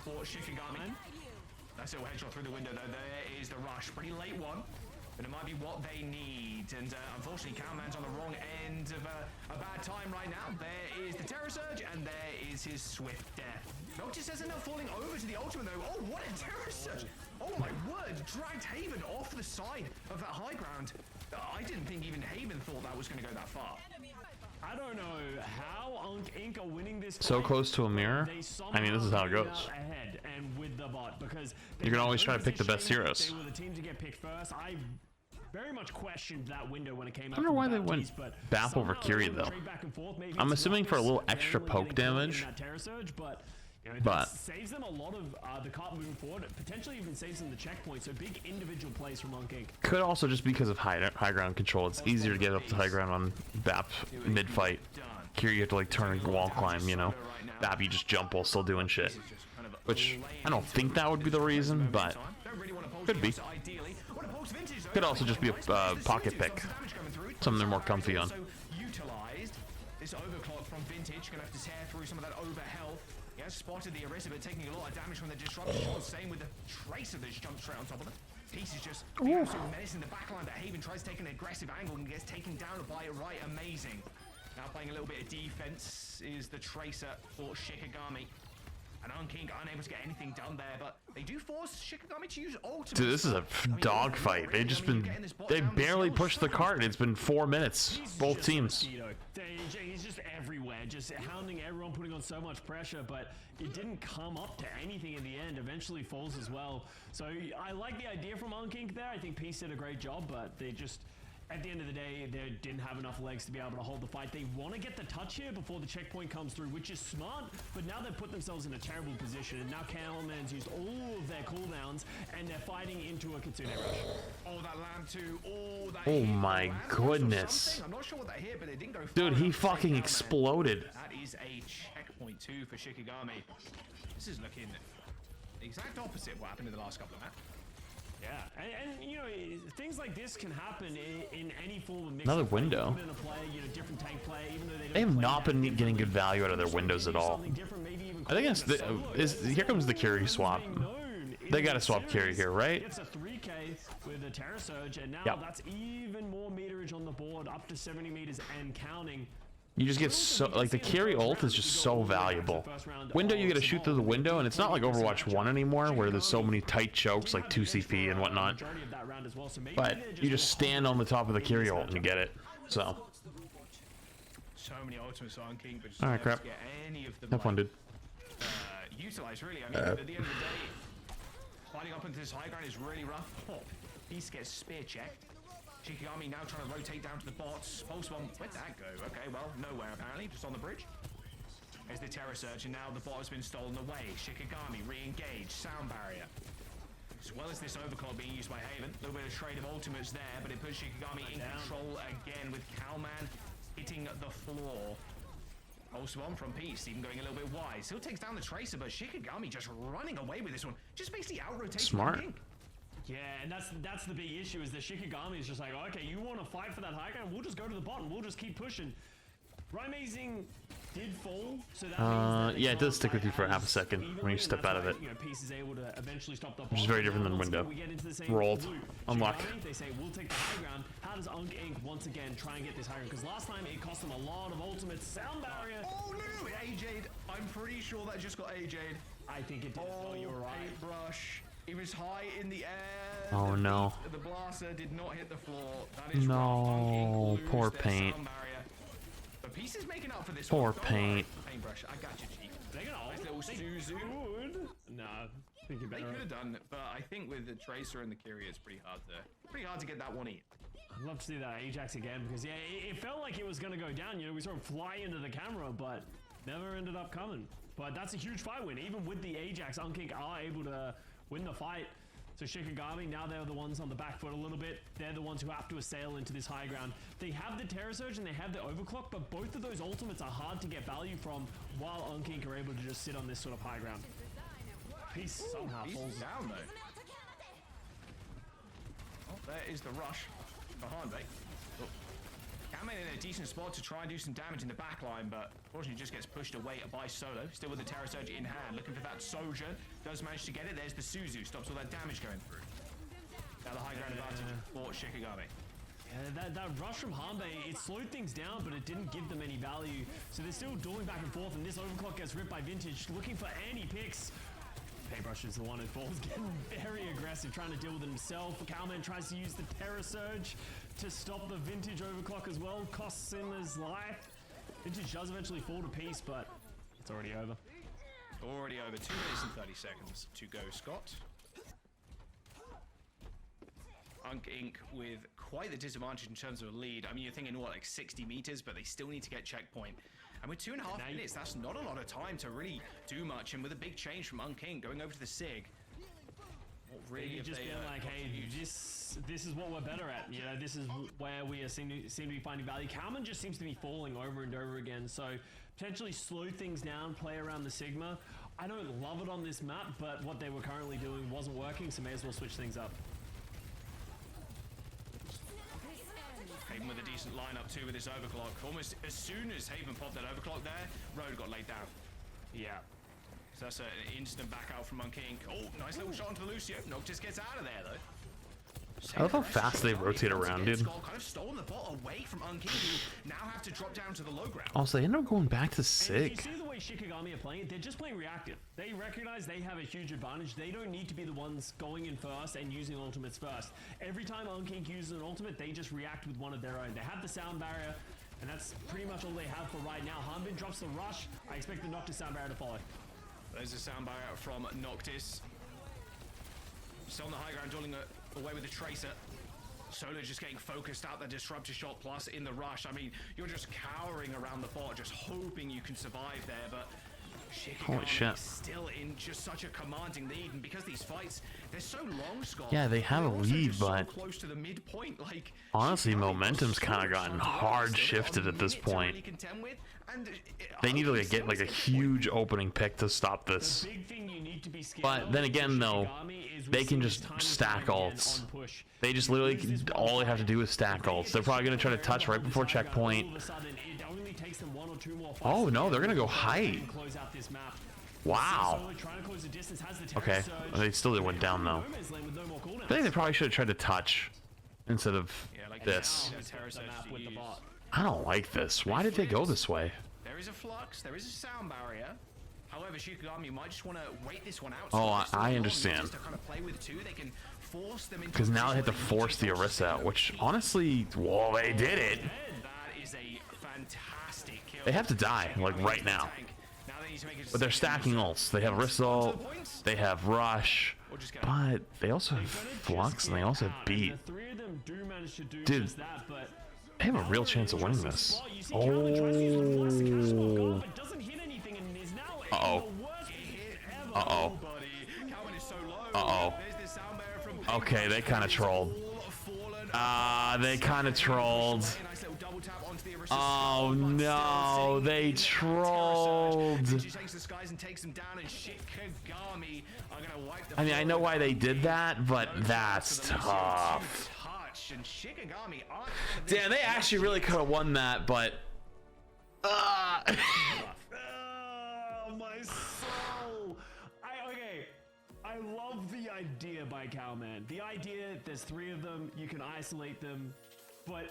for Shikigami. That's it, headshot through the window though. There is the rush. Pretty late one, but it might be what they need. And unfortunately, Cowman's on the wrong end of a bad time right now. There is the Terror Surge, and there is his swift death. Noctis doesn't end up falling over to the ultimate though. Oh, what a Terror Surge! Oh my word, dragged Haven off the side of that high ground. I didn't think even Haven thought that was going to go that far. I don't know how Inc are winning this. So close to a mirror. I mean, this is how it goes. Ahead and with the bot, because you can always try to pick the best heroes. They were the team to get picked first. I very much questioned that window when it came out. I wonder why they went BAP over Curie though. I'm assuming for a little extra poke damage. But saves them a lot of the cart moving forward. Potentially even saves them the checkpoint. So big individual plays from Inc. Could also just because of high ground control. It's easier to get up to high ground on BAP mid fight. Curie, you have to like turn and wall climb. You know, BAP you just jump while still doing shit. Which I don't think that would be the reason, but could be. Could also just be a pocket pick. Something they're more comfy on. This overclock from Vintage, gonna have to tear through some of that overhealth. He has spotted the Orisa, but taking a lot of damage from the disruption. Same with the Tracer that's jumped straight on top of it. Peace is just being absolute menace in the backline, but Haven tries to take an aggressive angle and gets taken down by it right. Amazing. Now playing a little bit of defense is the Tracer for Shikigami. And King unable to get anything done there, but they do force Shikigami to use ultimate. Dude, this is a dog fight. They barely pushed the cart. It's been 4 minutes. Both teams. He's just everywhere. everywhere, just hounding everyone, putting on so much pressure, but it didn't come up to anything in the end. Eventually falls as well. So I like the idea from Unkink there. I think Peace did a great job, but they just, at the end of the day, they didn't have enough legs to be able to hold the fight. They want to get the touch here before the checkpoint comes through, which is smart, but now they've put themselves in a terrible position, and now Camelman's used all of their cooldowns, and they're fighting into a Kitsune Rush. Oh, that land too. Oh, that Oh my goodness. I'm not sure what that hit, but it didn't go far Dude, he enough to take fucking down exploded. That is a checkpoint too for Shikigami. This is looking the exact opposite of what happened in the last couple of maps. Yeah, and you know, things like this can happen in any form of mix. Another window. In a play, you know, different tank play, even though They have not been getting good value out of their windows at all. I think it's here comes the Curie swap. They gotta swap Curie here, right? It's a 3K with a Terra Surge, and now Yep. that's even more meterage on the board, up to 70 meters and counting. You just get so, like, the Curie ult is just so valuable. Window, you get to shoot through the window, and it's not like Overwatch 1 anymore, where there's so many tight chokes, like 2 CP and whatnot. But you just stand on the top of the Curie ult and you get it. So, So many ultimates on King, but just alright, never crap. get any of them Have fun, dude. utilized, really. I mean, at the end of the day, fighting up into this high ground is really rough. Oh, Beast gets spear checked. Shikigami now trying to rotate down to the bots. Pulse bomb, where'd that go? Okay, well, nowhere apparently, just on the bridge. There's the Terror Surge, and now the bot has been stolen away. Shikigami re-engaged, sound barrier. As well as this overclock being used by Haven. A little bit of trade of ultimates there, but it puts Shikigami in control again with Calman hitting the floor. Pulse bomb from Peace, even going a little bit wide. Still takes down the Tracer, but Shikigami just running away with this one. Just basically out-rotates Smart. Yeah, and that's the big issue, is that Shikigami is just like, okay, you want to fight for that high ground, we'll just go to the bottom, we'll just keep pushing. Rymazing did fall, so that means that yeah, it does stick with you for half a second when you step out of it. You know, Peace is able to eventually stop the Which is very different than Window. Rolled. Unlock. They say, we'll take the high ground. How does Unk Inc. once again try and get this high ground? Because last time it cost them a lot of ultimates. Sound barrier. Oh no, AJ'd. I'm pretty sure that just got AJ'd. I think it did. Oh, you're right. Paintbrush. It was high in the air. Oh, no. The blaster did not hit the floor. That is No, rough. poor Their Paint. sound barrier. But Peace is making up for this Poor one. Don't Paint. worry. Paintbrush, I got you, Chief. They're gonna Nice little Suzu. Good. No, I think you They better. could have done, but I think with the Tracer and the Curie, it's pretty hard to get that one in. I'd love to see that Ajax again, because yeah, it felt like it was gonna go down. You know, we saw him fly into the camera, but never ended up coming. But that's a huge fight win. Even with the Ajax, Unkink are able to win the fight. So Shikigami, now they're the ones on the back foot a little bit. They're the ones who have to assail into this high ground. They have the Terror Surge and they have the Overclock, but both of those ultimates are hard to get value from, while Unkink are able to just sit on this sort of high ground. Peace somehow He's falls down though. Oh, there is the rush behind me. Oh. Cameron in a decent spot to try and do some damage in the back line, but unfortunately just gets pushed away by Solo. Still with the Terror Surge in hand, looking for that Soldier. Does manage to get it. There's the Suzu, stops all that damage going through. Now the high ground advantage for Shikigami. Yeah, that rush from Hanbei, it slowed things down, but it didn't give them any value. So they're still dueling back and forth, and this Overclock gets ripped by Vintage, looking for any picks. Paintbrush is the one who falls, getting very aggressive, trying to deal with it himself. Cowman tries to use the Terror Surge to stop the Vintage Overclock as well, costs him his life. Vintage does eventually fall to Peace, but it's already over. Already over 2 minutes and 30 seconds to go, Scott. Unk Inc. with quite the disadvantage in terms of a lead. I mean, you're thinking, what, like 60 meters, but they still need to get checkpoint. And with 2.5 minutes, that's not a lot of time to really do much. And with a big change from Unk Inc. going over to the SIG, what really have just they, been like, hey, this is what we're better at. You know, this is where we seem to be finding value. Calman just seems to be falling over and over again. So potentially slow things down, play around the Sigma. I don't love it on this map, but what they were currently doing wasn't working, so may as well switch things up. Haven with a decent lineup too with this overclock. Almost as soon as Haven popped that overclock there, Road got laid down. Yeah. So that's an instant back out from Unk Inc. Oh, nice little shot onto the Lucio. Noctis gets out of there though. I love how fast they rotate around, dude. Skull kind of stolen the ball away from Unk Inc, who now have to drop down to the low ground. Also, they end up going back to And SIG. you see the way Shikigami are playing, they're just playing reactive. They recognize they have a huge advantage. They don't need to be the ones going in first and using ultimates first. Every time Unkink uses an ultimate, they just react with one of their own. They have the sound barrier. And that's pretty much all they have for right now. Hanbin drops the rush. I expect the Noctis sound barrier to follow. There's a sound barrier from Noctis. Still on the high ground, drawing away with the Tracer. Solo just getting focused out the Disruptor shot plus in the rush. I mean, you're just cowering around the bot, just hoping you can survive there, but Holy shit. Shikigami is still in just such a commanding lead, and because these fights, they're so long, Scott. Yeah, they have a they're also lead, just but so close to the midpoint. Like, honestly, Shikigami momentum's got kind of so gotten much hard still shifted got at this a minute to point. really contend with, and They need to hopefully get like a someone's huge opening pick to stop this. The big thing you need to be scared But of then for again, though, Shikigami is we they see can this just time and stack time again ults. on push. They just literally, all they have to do is stack ults. They're probably going to try to touch right before checkpoint. All of a sudden, it only takes them 1 or 2 more fights Oh, to no, get they're gonna go to height. and close out this map. Wow. Solo trying to close the distance, has the terror Okay, surge. they still went down though. No man's land with no more cooldowns. I think they probably should have tried to touch instead of like this. now, Let's Terror flip the surge map to with the use. bot. I don't like this. Why did they go this way? There is a flux, there is a sound barrier. However, Shikigami might just want to wait this one out. Oh, Just I allow understand. users to kind of play with two. They can force them into Because now they have to a position where force the can Orisa out, which beat. honestly, well, they did it. That is a fantastic kill. They have to die, like, Shikigami right gets the now. tank. Now they need to make a But they're decision. stacking ults. They have Orisa ult, they have Rush, Or just go. but they also have Flux and they also have Beat. The 3 of them do manage to do Dude, just that, but they have a real chance of winning this. You see Calvin tries to use the flux to catch Smoke Oh. on, but doesn't hit anything and is now in Uh-oh. the worst position ever. Uh-oh. Buddy, Calvin is so low. Uh-oh. There's the sound barrier from Okay, they kind of trolled. They kind of trolled. Oh no, they trolled. I mean, I know why they did that, but that's tough. Damn, they actually really could have won that, but... Oh, my soul. Okay. I love the idea by Cowman. The idea, there's 3 of them, you can isolate them, but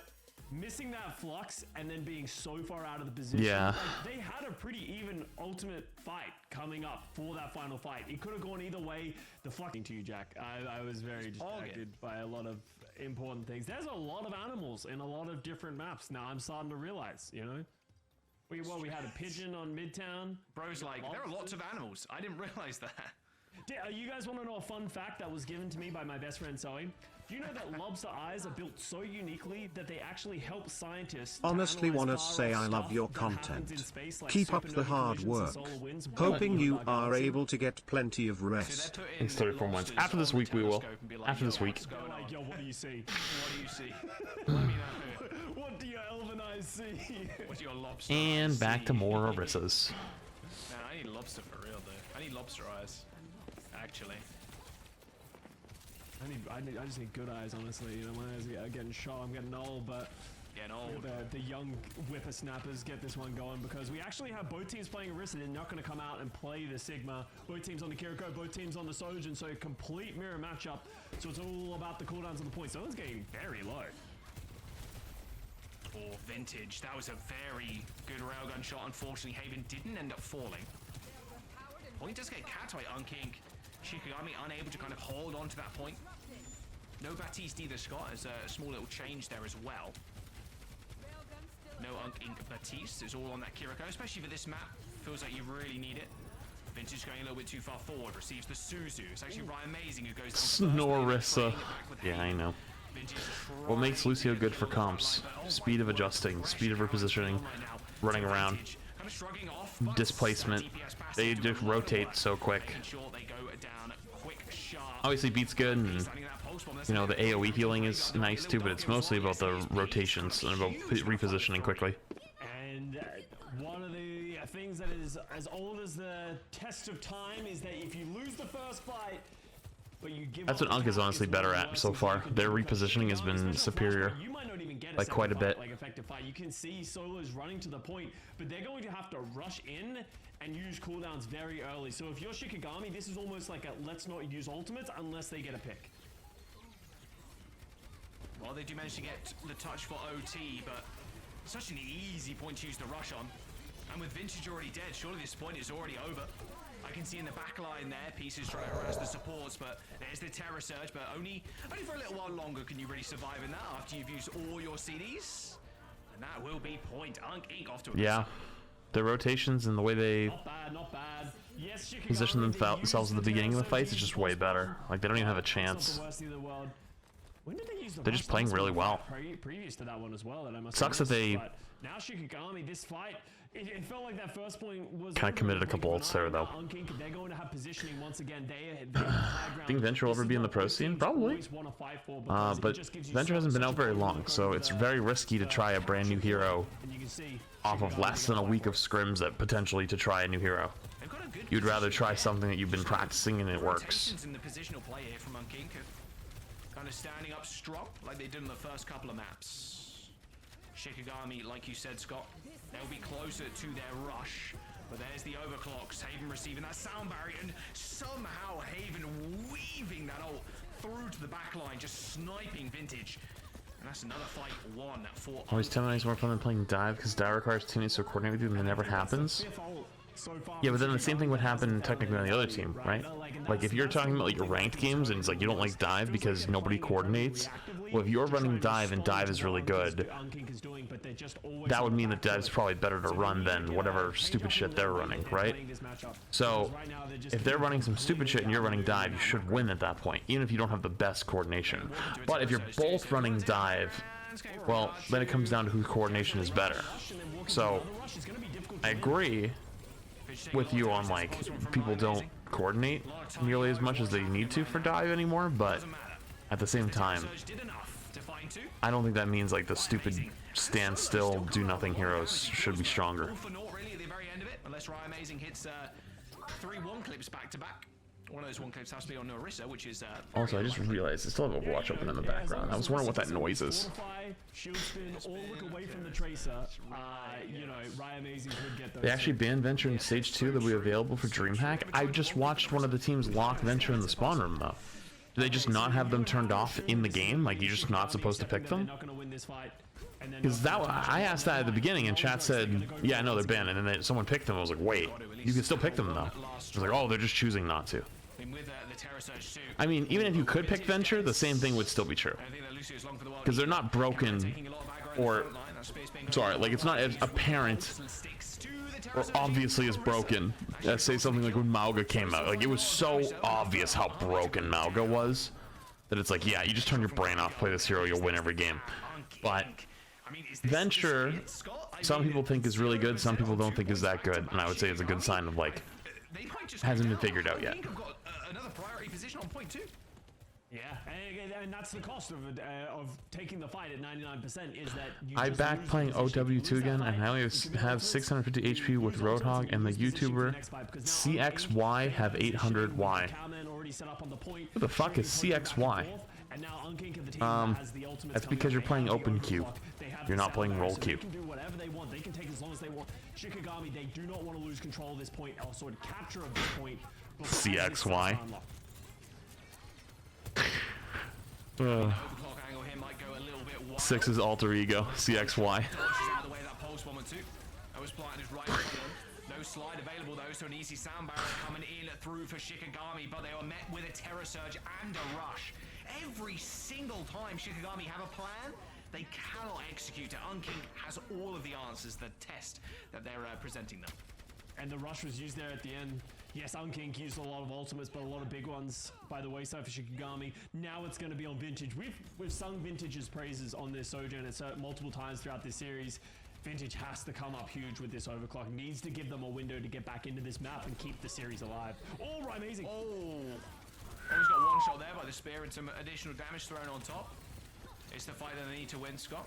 missing that flux and then being so far out of the position. Yeah. Like, they had a pretty even ultimate fight coming up for that final fight. It could have gone either way. The flux to you, Jack. I was very distracted by a lot of important things. There's a lot of animals in a lot of different maps. Now I'm starting to realize, you know? We had a pigeon on Midtown. Bro's like, there are lots of animals. I didn't realize that. You guys want to know a fun fact that was given to me by my best friend Zoe? Do you know that lobster eyes are built so uniquely that they actually help scientists to Honestly analyze wanna far say off I love stuff your that happens content. in space, like Keep up the supernova hard collisions and work. solar winds, Hoping you like are galaxies? able to get plenty of rest. It's 34 months. After this week, we will. After this week. They're like, yo, what do you see? What do you see? Let me know. What do your elven eyes see? What's your lobster And eyes back see? to more Orisas. Man, I need lobster for real, though. I need lobster eyes. Actually. I just need good eyes, honestly. You know, my eyes are getting shot. I'm getting old, but Getting old. the young whippersnappers get this one going because we actually have both teams playing Orisa. They're not going to come out and play the Sigma. Both teams on the Kiriko, both teams on the Sojin, so complete mirror matchup. So it's all about the cooldowns and the points. Someone's getting very low. Or vintage. That was a very good railgun shot. Unfortunately, Haven didn't end up falling. Point does get capped by Unking. Shikigami unable to kind of hold on to that point. No Baptiste either, Scott. There's a small little change there as well. No Unking Baptiste. It's all on that Kiriko, especially for this map. Feels like you really need it. Vintage going a little bit too far forward. Receives the Suzu. It's actually Ryan Amazing who goes down first. Snorissa. Yeah, I know. What makes Lucio good for comps? Speed of adjusting, speed of repositioning, running around, displacement. They just rotate so quick. Obviously beats good, and you know the AoE healing is nice too, but it's mostly about the rotations and about repositioning quickly. And one of the things that is as old as the test of time is that if you lose the first fight, but you give That's up what Unk is attack, honestly it's one of better the at worst so things far. you can Their do because repositioning has Shikigami, been especially superior, Flashpoint, you might not even get like quite a second bit. fight, like effective fight. You can see Solo's running to the point, but they're going to have to rush in and use cooldowns very early. So if you're Shikigami, this is almost like a let's not use ultimates unless they get a pick. Well, they do manage to get the touch for OT, but such an easy point to use the rush on. And with Vintage already dead, surely this point is already over. I can see in the back line there, pieces trying to harass the supports, but there's the Terror Surge, but only for a little while longer can you really survive in that after you've used all your CDs. And That will be point. Inc off to a Yeah. The rotations and the way they Not bad, not bad. Yes, Shikigami, position they themselves used at the beginning of the terrace fights is engine just way force better. buffer. Like, they don't even have a That's not chance. the worst thing in the world. When did they use the They're rush? just playing That must really have well. been previous to that one as well. That I must Sucks have that missed, they but now Shikigami, this fight, it felt like that first point was Kinda committed a couple ults there, though. They're going to have positioning once again. Think Venture will ever be in the pro scene? Probably. But Venture hasn't been out very long, so it's very risky to try a brand new hero off of less than a week of scrims that potentially to try a new hero. You'd rather try something that you've been practicing and it works. In the positional play here from Inc. Kind of standing up strong like they did in the first couple of maps. Shikigami, like you said, Scott, they'll be closer to their rush. But there's the overclocks. Haven receiving that sound barrier, and somehow Haven weaving that ult through to the back line, just sniping Vintage. And that's another fight won for. Always 10 minutes more fun than playing dive because dive requires teammates to coordinate with you and it never happens. Yeah, but then the same thing would happen technically on the other team, right? Like if you're talking about like your ranked games and it's like you don't like dive because nobody coordinates, well if you're running dive and dive is really good, that would mean that dive's probably better to run than whatever stupid shit they're running, right? So if they're running some stupid shit and you're running dive, you should win at that point, even if you don't have the best coordination. But if you're both running dive, well, then it comes down to whose coordination is better. So I agree with you on like people don't coordinate nearly as much as they need to for dive anymore, but at the same time I don't think that means like the stupid stand still do nothing heroes should be stronger. Unless Ryan Amazing hits 3 1-clips back to back. One of those 1 clips has to be on Narissa, which is Also, I just realized I still have Overwatch open in the background. I was wondering what that noise is. Shield spin, or look away from the tracer. You know, Ryan Amazing could get those. They actually banned Venture in Stage 2 that will be available for DreamHack. I just watched one of the teams lock Venture in the spawn room though. Do they just not have them turned off in the game? Like you're just not supposed to pick them? Because that I asked that at the beginning and chat said, yeah, no, they're banned. And then someone picked them. I was like, wait, you can still pick them though. I was like, oh, they're just choosing not to. I mean, even if you could pick Venture, the same thing would still be true. Because they're not broken or, sorry, like it's not as apparent or obviously as broken as say something like when Mauga came out. Like it was so obvious how broken Mauga was that it's like, yeah, you just turn your brain off, play this hero, you'll win every game. But Venture, some people think is really good, some people don't think is that good, and I would say it's a good sign of like hasn't been figured out yet. Another priority position on point 2. Yeah, and that's the cost of taking the fight at 99% is that you I back playing OW2 again, and I only have 650 HP with Roadhog, and the YouTuber CXY have 800Y. What the fuck is CXY? That's because you're playing open queue. You're not playing roll queue. They can do whatever they want. They can take as long as they want. Shikigami, they do not want to lose control of this point, or sort of capture of this point. CXY. Six's alter ego, CXY. No slide available though, so an easy sound barrier coming in through for Shikigami, but they were met with a terror surge and a rush. Every single time Shikigami have a plan, they cannot execute it. Unking has all of the answers, the test that they're presenting them. And the rush was used there at the end. Yes, Unkink used a lot of ultimates, but a lot of big ones by the wayside for Shikigami. Now it's going to be on Vintage. We've sung Vintage's praises on this Sojourn multiple times throughout this series. Vintage has to come up huge with this overclock. Needs to give them a window to get back into this map and keep the series alive. Oh, amazing. Oh, almost got one shot there by the spear and some additional damage thrown on top. It's the fight that they need to win, Scott.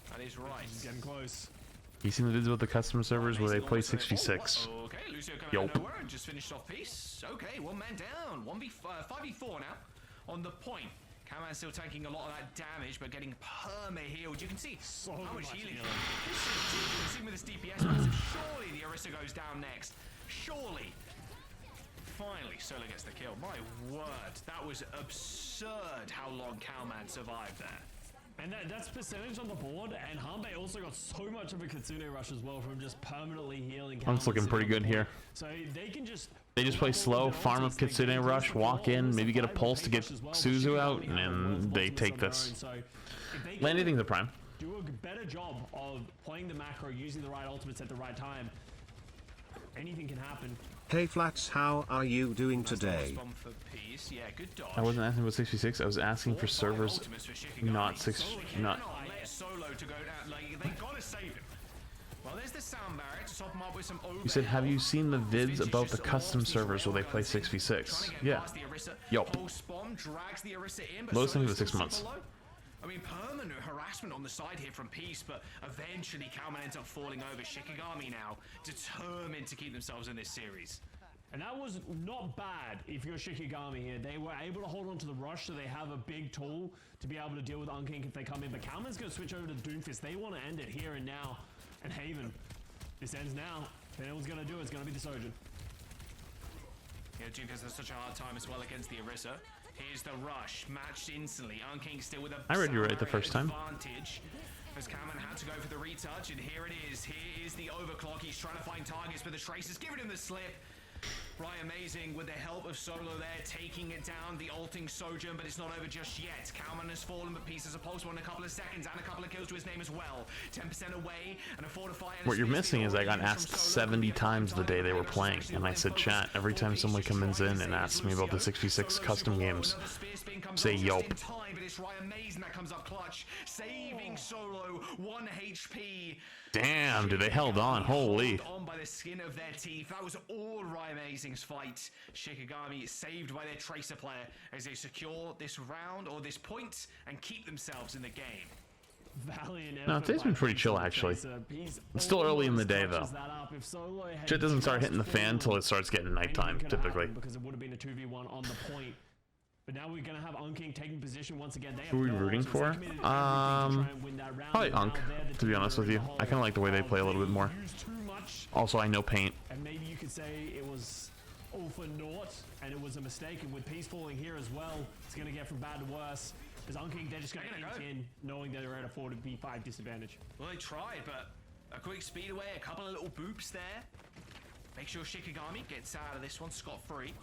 That is right. He's getting close. You seen the vids with the custom servers where they play 6v6? Okay, Lucio coming out of nowhere and just finished off piece. Okay, 1 man down. 5v4 now on the point. Caman still taking a lot of that damage, but getting perma-healed. You can see so how much healing. healing. This is with this DPS massive. Surely the Orisa goes down next. Surely. Finally, Solar gets the kill. My word, that was absurd how long Cowman survived there. And that's percentage on the board, and Hanbei also got so much of a Kitsune rush as well from just permanently healing. Punk's looking pretty good here. So they can just... They just play slow, farm up Kitsune rush, walk in, maybe get a pulse to get Suzu out, and then they take this. Land anything to prime. do a better job of playing the macro, using the right ultimates at the right time, anything can happen. Hey Flats, how are you doing today? Yeah, good dodge. I wasn't asking about 66. I was asking for servers, not Solo to go down. Like, they gotta save him. Well, there's the sound barrier to top him up with some over. You said, have you seen the vids about the custom servers where they play 6v6? Yeah. Yup. Lowest thing for 6 months. I mean, permanent harassment on the side here from Peace, but eventually Calman ends up falling over. Shikigami now determined to keep themselves in this series. And that was not bad if you're Shikigami here. They were able to hold on to the rush, so they have a big tool to be able to deal with Unkink if they come in. But Calman's going to switch over to Doomfist. They want to end it here and now. And Haven, this ends now. If anyone's going to do it, it's going to be the Sojourn. Yeah, Doomfist has such a hard time as well against the Orisa. Here's the rush, matched instantly. Unkink still with a I read you right the first time. Advantage. As Calman had to go for the retouch, and here it is. Here is the overclock. He's trying to find targets for the Tracers, giving him the slip. Right, amazing with the help of Solo there, taking it down, the ulting Sojourn, but it's not over just yet. Calman has fallen, but Pieces of Pulse won a couple of seconds and a couple of kills to his name as well. 10% away and a fortify. What you're missing is I got asked 70 times the day they were playing, and I said, chat, every time someone comes in and asks me about the 6v6 custom games, say yelp. But it's right, amazing that comes up clutch, saving Solo 1 HP. Damn, dude, they held on. Holy. On by the skin of their teeth. That was all Ryan Amazing's fight. Shikigami saved by their Tracer player as they secure this round or this point and keep themselves in the game. No, today's been pretty chill actually. It's still early in the day though. Shit doesn't start hitting the fan until it starts getting nighttime typically. Because it would have been a 2v1 on the point. But now we're gonna have Unkink taking position once again. Who are we rooting for? Probably Unk, to be honest with you. I kind of like the way they play a little bit more. Also, I know paint. And maybe you could say it was all for naught, and it was a mistake. And with Peace falling here as well, it's gonna get from bad to worse. Because Unkink, they're just gonna in, knowing that they're at a 4v5 disadvantage. Well, they tried, but a quick speed away, a couple of little boops there. Make sure Shikigami gets out of this one scot-free.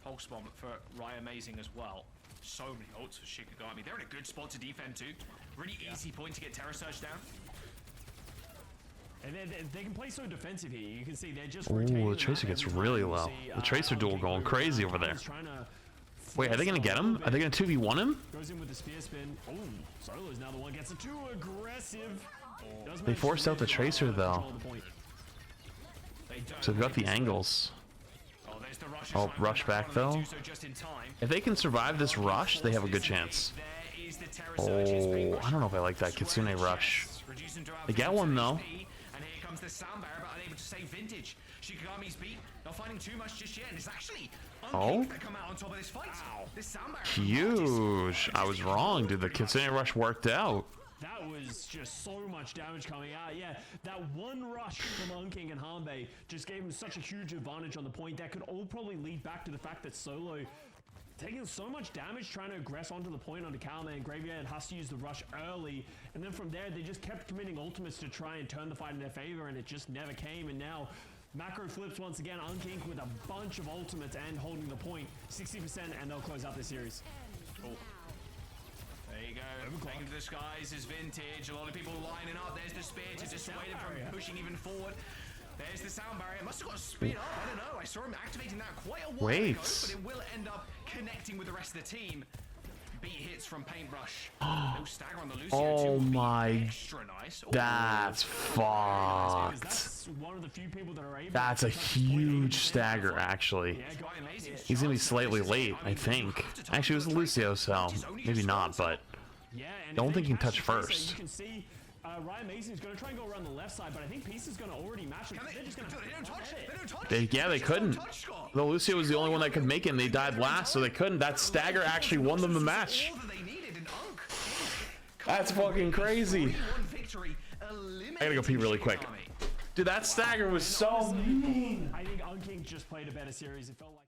Pulse bomb for Ryan Amazing as well. So many ults for Shikigami. They're in a good spot to defend too. Really easy point to get Terror Surge down. And they can play so defensive here. You can see they're just. Ooh, the Tracer gets really low. The Tracer duel going crazy over there. Wait, are they gonna get him? Are they gonna 2v1 him? Goes in with the spear spin. Oh, Solo's now the one gets it too aggressive. They forced out the Tracer though. So they've got the angles. Oh, rush back though. If they can survive this rush, they have a good chance. Oh, I don't know if I like that Kitsune rush. They get one though. And here comes the sound barrier, but unable to save Vintage. Shikigami's beat, not finding too much just yet, and it's actually Unkink that come out on top of this fight. This sound barrier Huge. I was wrong, dude. The Kitsune rush worked out. That was just so much damage coming out. Yeah, that one rush from Unkink and Hanbei just gave him such a huge advantage on the point. That could all probably lead back to the fact that Solo taking so much damage trying to aggress onto the point onto Calman. Graveyard has to use the rush early, and then from there they just kept committing ultimates to try and turn the fight in their favor, and it just never came. And now macro flips once again. Unkink with a bunch of ultimates and holding the point 60%, and they'll close out the series. Oh. There you go. Taking to the skies is Vintage. A lot of people lining up. There's the spear to dissuade him from pushing even forward. There's the sound barrier. Must have got speed up. I don't know. I saw him activating that quite a while ago, but it will end up connecting with the rest of the team. Beat hits from Paintbrush. No stagger on the Lucio. Oh my. Extra nice. That's fucked. That's one of the few people that are able. That's a huge stagger, actually. He's gonna be slightly late, I think. Actually, it was Lucio, so maybe not, but I don't think he can touch first. You can see Ryan Mason's going to try and go around the left side, but I think Peace is going to already match it. They're just going to Yeah, they couldn't. The Lucio was the only one that could make it, and they died last, so they couldn't. That stagger actually won them the match. That's fucking crazy. I gotta go pee really quick. Dude, that stagger was so mean. I think Unkink just played a better series. It felt like